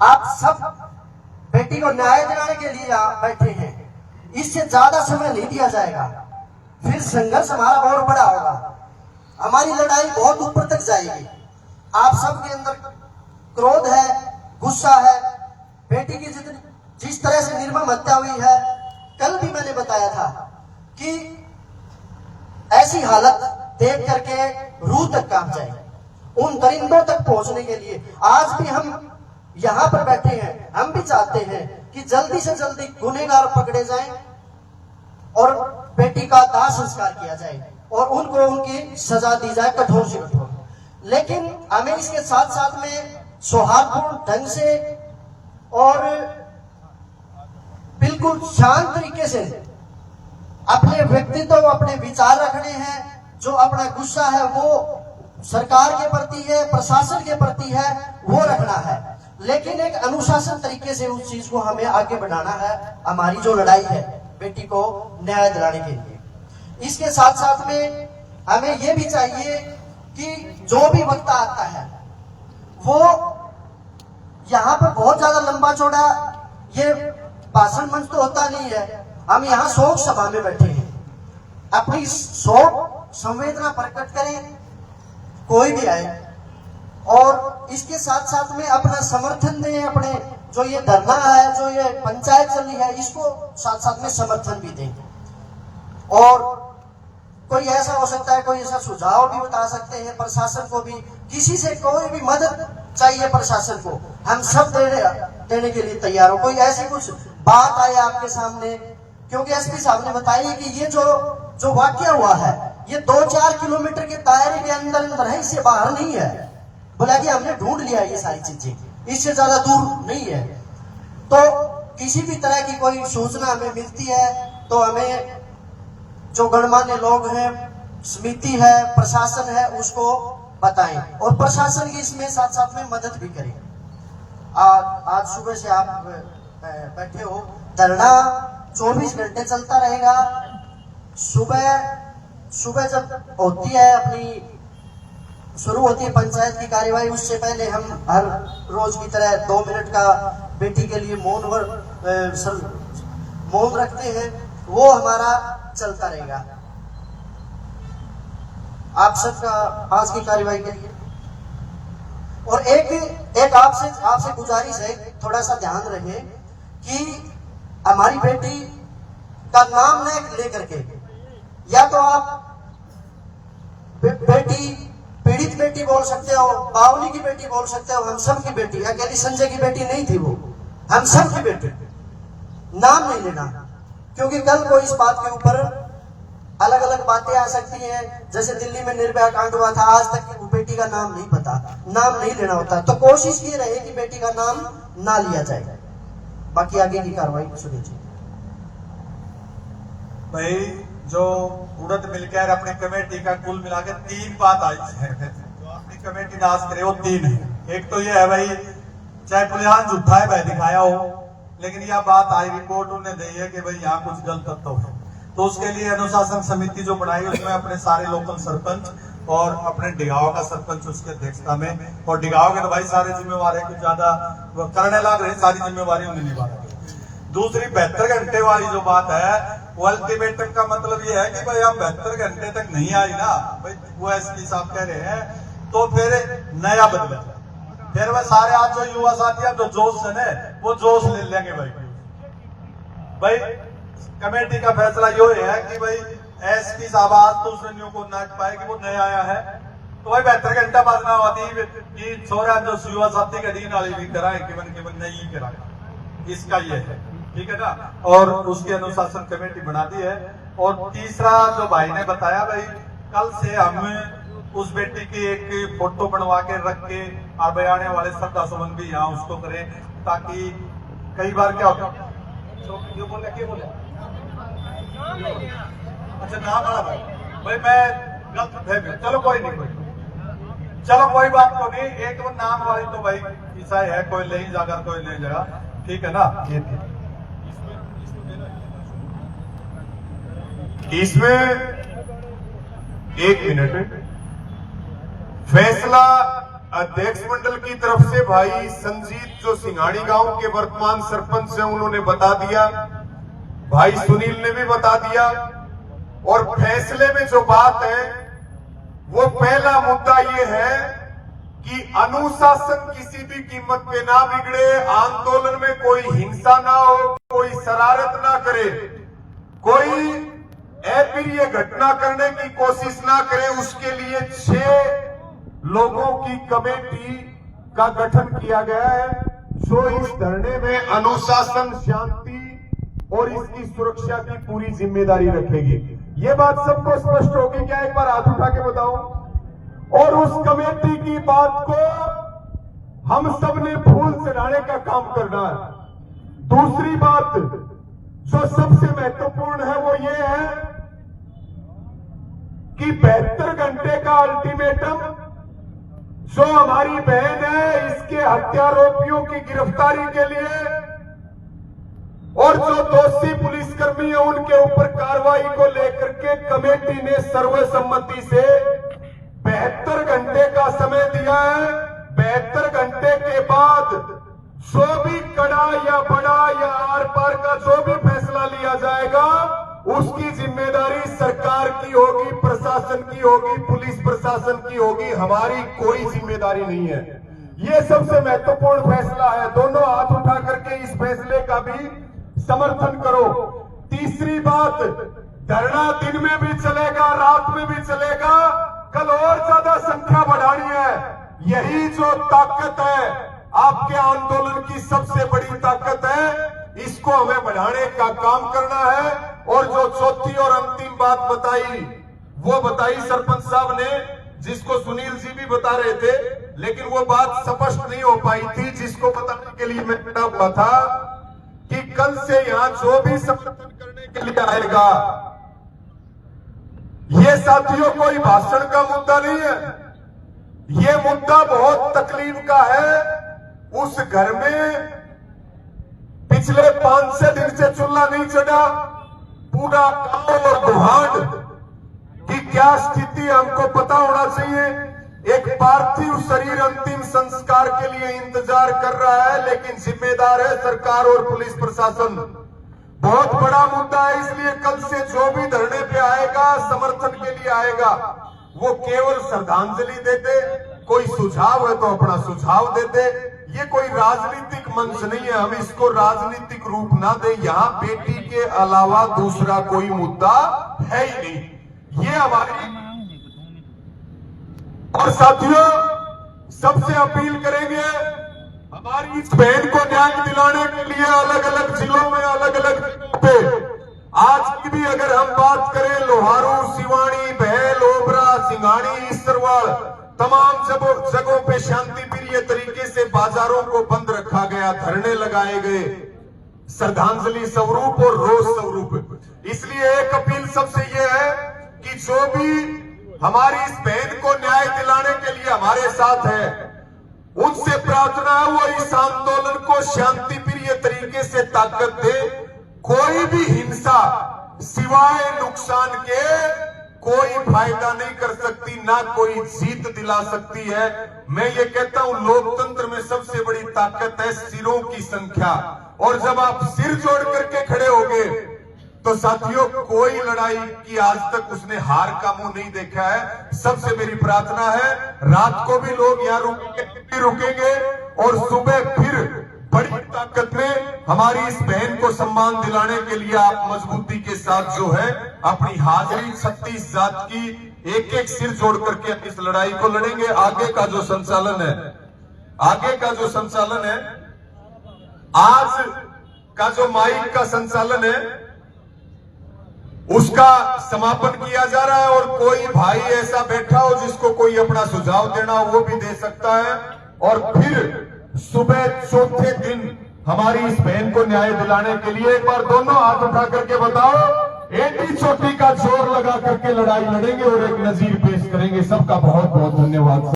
आप सब बेटी को न्याय दिलाने के लिए यहाँ बैठे हैं। इससे ज्यादा समय नहीं दिया जाएगा, फिर संघर्ष हमारा और बड़ा होगा, हमारी लड़ाई बहुत ऊपर तक जाएगी। आप सबके अंदर क्रोध है, गुस्सा है। बेटी की जिस तरह से निर्मम हत्या हुई है, कल भी मैंने बताया था कि ऐसी हालत देख करके रूह तक कांप जाएगी। उन दरिंदों तक पहुंचने के लिए आज भी हम यहाँ पर बैठे हैं। हम भी चाहते हैं कि जल्दी से जल्दी गुनहगार पकड़े जाएं और बेटी का दाह संस्कार किया जाए और उनको उनकी सजा दी जाए, कठोर से कठोर। लेकिन हमें इसके साथ साथ में सौहार्दपूर्ण ढंग से और बिल्कुल शांत तरीके से अपने व्यक्तित्व, अपने विचार रखने हैं। जो अपना गुस्सा है वो सरकार के प्रति है, प्रशासन के प्रति है, वो रखना है, लेकिन एक अनुशासन तरीके से उस चीज को हमें आगे बढ़ाना है। हमारी जो लड़ाई है बेटी को न्याय दिलाने के लिए, इसके साथ साथ में हमें यह भी चाहिए कि जो भी वक्ता आता है वो यहाँ पर बहुत ज्यादा लंबा चौड़ा ये भाषण मंच तो होता नहीं है। हम यहाँ शोक सभा में बैठे हैं, अपनी शोक संवेदना प्रकट करें, कोई भी आए, और इसके साथ साथ में अपना समर्थन दें। अपने जो ये धरना है, जो ये पंचायत चल रही है, इसको साथ साथ में समर्थन भी दें। और कोई ऐसा हो सकता है, कोई ऐसा सुझाव भी बता सकते हैं प्रशासन को भी, किसी से कोई भी मदद चाहिए प्रशासन को, हम सब देने के लिए तैयार हो। कोई ऐसी कुछ बात आए आपके सामने, क्योंकि एसपी साहब ने बताया कि ये जो वाकया हुआ है ये 2-4 किलोमीटर के दायरे के अंदर है, इससे बाहर नहीं है। बोला कि हमने ढूंढ लिया ये सारी चीजें, इससे ज्यादा दूर नहीं है। तो किसी भी तरह की कोई सूचना हमें मिलती है तो हमें जो गणमान्य लोग हैं, समिति है, प्रशासन है, उसको बताएं और प्रशासन की इसमें साथ साथ में मदद भी करें। आज सुबह से आप बैठे हो, धरना 24 घंटे चलता रहेगा। सुबह जब होती है, अपनी शुरू होती है पंचायत की कार्यवाही, उससे पहले हम हर रोज की तरह 2 मिनट का बेटी के लिए मौन रखते हैं, वो हमारा चलता रहेगा। आप सबका आज की कार्यवाही के लिए और एक आपसे गुजारिश है, थोड़ा सा ध्यान रहे कि हमारी बेटी का नाम न लेकर के, या तो आप बेटी, पीड़ित बेटी बोल सकते हो, बावली की बेटी बोल सकते हो, हम सब की बेटी, अकेली संजय की बेटी नहीं थी वो, हम सब की बेटी। नाम नहीं लेना, क्योंकि कल को इस बात के ऊपर अलग अलग बातें आ सकती हैं। जैसे दिल्ली में निर्भया कांड हुआ था, आज तक वो बेटी का नाम नहीं पता, नाम नहीं लेना होता। तो कोशिश ये रहे कि बेटी का नाम ना लिया जाए। बाकी आगे की कार्रवाई सुनिए। भाई जो उड़द मिलकर अपनी कमेटी का कुल मिला के 3 बात आई है जो अपनी कमेटी ने आज करे, वो 3 है। एक तो ये है भाई, चाहे पुलियान झूठा है भाई दिखाया हो, लेकिन यह बात आई, रिपोर्ट उन्हें दी है कि भाई यहाँ कुछ गलत तत्व है। तो उसके लिए अनुशासन समिति जो बनाई, उसमें अपने सारे लोकल सरपंच और अपने डिगाव का सरपंच उसके अध्यक्षता में, और डिगाव के तो भाई सारे जिम्मेवार है, कुछ ज्यादा करने लग रहे, सारी जिम्मेवारी उन्हें निभा रही। दूसरी 72 घंटे वाली जो बात है, वो अल्टीमेटम का मतलब ये है कि भाई आप 72 घंटे तक नहीं आई ना भाई, वो एसपी साहब कह रहे हैं, तो फिर नया बदला, फिर वह सारे आज जो युवा साथी जो जोश है वो जोश ले लेंगे भाई। कमेटी का फैसला यो है कि भाई एसपी साहब आज तो उस न्यू को नाच पाए कि वो नया आया है, तो भाई 72 घंटा बाद ना होती कि छोरा जो युवा साथी का दिन वाली भी कराए कि नहीं कराए, इसका ये है, ठीक है ना। और उसकी अनुशासन कमेटी बना दी है। और तीसरा जो भाई ने बताया, भाई कल से हम उस बेटी की एक फोटो बनवा के रख के और भाई आने वाले श्रद्धा सुमन भी यहाँ उसको करें, ताकि कई बार क्या होता है, अच्छा नाम बड़ा भाई मैं गलत, चलो कोई नहीं, चलो कोई बात तो नहीं। एक वो नाम वाली तो भाई ईसाई है, कोई ले जाकर कोई ले जाएगा, ठीक है ना। ये इसमें 1 मिनट फैसला अध्यक्ष मंडल की तरफ से भाई संजीत जो सिंघाड़ी गांव के वर्तमान सरपंच हैं उन्होंने बता दिया, भाई सुनील ने भी बता दिया। और फैसले में जो बात है वो पहला मुद्दा ये है कि अनुशासन किसी भी कीमत पे ना बिगड़े, आंदोलन में कोई हिंसा ना हो, कोई शरारत ना करे, कोई अप्रिय घटना करने की कोशिश ना करे। उसके लिए 6 लोगों की कमेटी का गठन किया गया है जो इस धरने में अनुशासन, शांति और इसकी सुरक्षा की पूरी जिम्मेदारी रखेगी। ये बात सबको स्पष्ट होगी क्या? एक बार हाथ उठा के बताओ। और उस कमेटी की बात को हम सब ने फूल चढ़ाने का काम करना है। दूसरी बात जो सबसे महत्वपूर्ण है वो ये है कि 72 घंटे का अल्टीमेटम जो हमारी बहन है इसके हत्यारोपियों की गिरफ्तारी के लिए और जो दोषी पुलिसकर्मी है उनके ऊपर कार्रवाई को लेकर के कमेटी ने सर्वसम्मति से 72 घंटे का समय दिया है। 72 घंटे के बाद जो भी कड़ा या बड़ा या आर पार का जो भी फैसला लिया जाएगा उसकी जिम्मेदारी सरकार की होगी, प्रशासन की होगी, पुलिस प्रशासन की होगी, हमारी कोई जिम्मेदारी नहीं है। ये सबसे महत्वपूर्ण फैसला है। दोनों हाथ उठा करके इस फैसले का भी समर्थन करो। तीसरी बात, धरना दिन में भी चलेगा, रात में भी चलेगा, कल और ज्यादा संख्या बढ़ानी है। यही जो ताकत है, आपके आंदोलन की सबसे बड़ी ताकत है, इसको हमें बढ़ाने का काम करना है। और जो चौथी और अंतिम बात बताई वो बताई सरपंच साहब ने, जिसको सुनील जी भी बता रहे थे, लेकिन वो बात स्पष्ट नहीं हो पाई थी, जिसको बताने के लिए मैं बैठा हुआ था कि कल से यहां जो भी समर्थन करने के लिए आएगा, ये साथियों कोई भाषण का मुद्दा नहीं है, ये मुद्दा बहुत तकलीफ का है। उस घर में पिछले 5-6 दिन से चूल्हा नहीं चढ़ा, पूरा गांव और गुहाड़ की क्या स्थिति हमको पता होना चाहिए। एक पार्थिव शरीर अंतिम संस्कार के लिए इंतजार कर रहा है, लेकिन जिम्मेदार है सरकार और पुलिस प्रशासन। बहुत बड़ा मुद्दा है, इसलिए कल से जो भी धरने पे आएगा, समर्थन के लिए आएगा, वो केवल श्रद्धांजलि देते, कोई सुझाव है तो अपना सुझाव देते। ये कोई राजनीतिक मंच नहीं है, हम इसको राजनीतिक रूप ना दे। यहाँ बेटी के अलावा दूसरा कोई मुद्दा है ही नहीं, ये हमारी। और साथियों, सबसे अपील करेंगे, हमारी इस बहन को न्याय दिलाने के लिए अलग अलग जिलों में, अलग अलग जगहों पे आज की भी अगर हम बात करें, लोहारू, सिवानी, बहल, ओबरा, सिंघाड़ी, इसरवाड़, तमाम जगहों पे शांति प्रिय तरीके से बाजारों को बंद रखा गया, धरने लगाए गए, श्रद्धांजलि स्वरूप और रोष स्वरूप। इसलिए एक अपील सबसे यह है कि जो भी हमारी इस बहन को न्याय दिलाने के लिए हमारे साथ है, उनसे प्रार्थना है वो इस आंदोलन को शांति प्रिय तरीके से ताकत दे। कोई भी हिंसा सिवाय नुकसान के कोई फायदा नहीं कर सकती, ना कोई जीत दिला सकती है। मैं ये कहता हूं, लोकतंत्र में सबसे बड़ी ताकत है सिरों की संख्या, और जब आप सिर जोड़ करके खड़े होगे तो साथियों, कोई लड़ाई की आज तक उसने हार का मुंह नहीं देखा है। सबसे मेरी प्रार्थना है, रात को भी लोग यहाँ रुकेंगे और सुबह फिर बड़ी ताकत में हमारी इस बहन को सम्मान दिलाने के लिए आप मजबूती के साथ जो है अपनी हाजिरी 36 जात की एक एक सिर जोड़ करके इस लड़ाई को लड़ेंगे। आगे का जो संचालन है, आज का जो माइक का संचालन है, उसका समापन किया जा रहा है। और कोई भाई ऐसा बैठा हो जिसको कोई अपना सुझाव देना हो, वो भी दे सकता है। और फिर सुबह चौथे दिन हमारी इस बहन को न्याय दिलाने के लिए एक बार दोनों हाथ उठा करके बताओ, एटी चोटी का जोर लगा करके लड़ाई लड़ेंगे और एक नजीर पेश करेंगे। सबका बहुत बहुत धन्यवाद।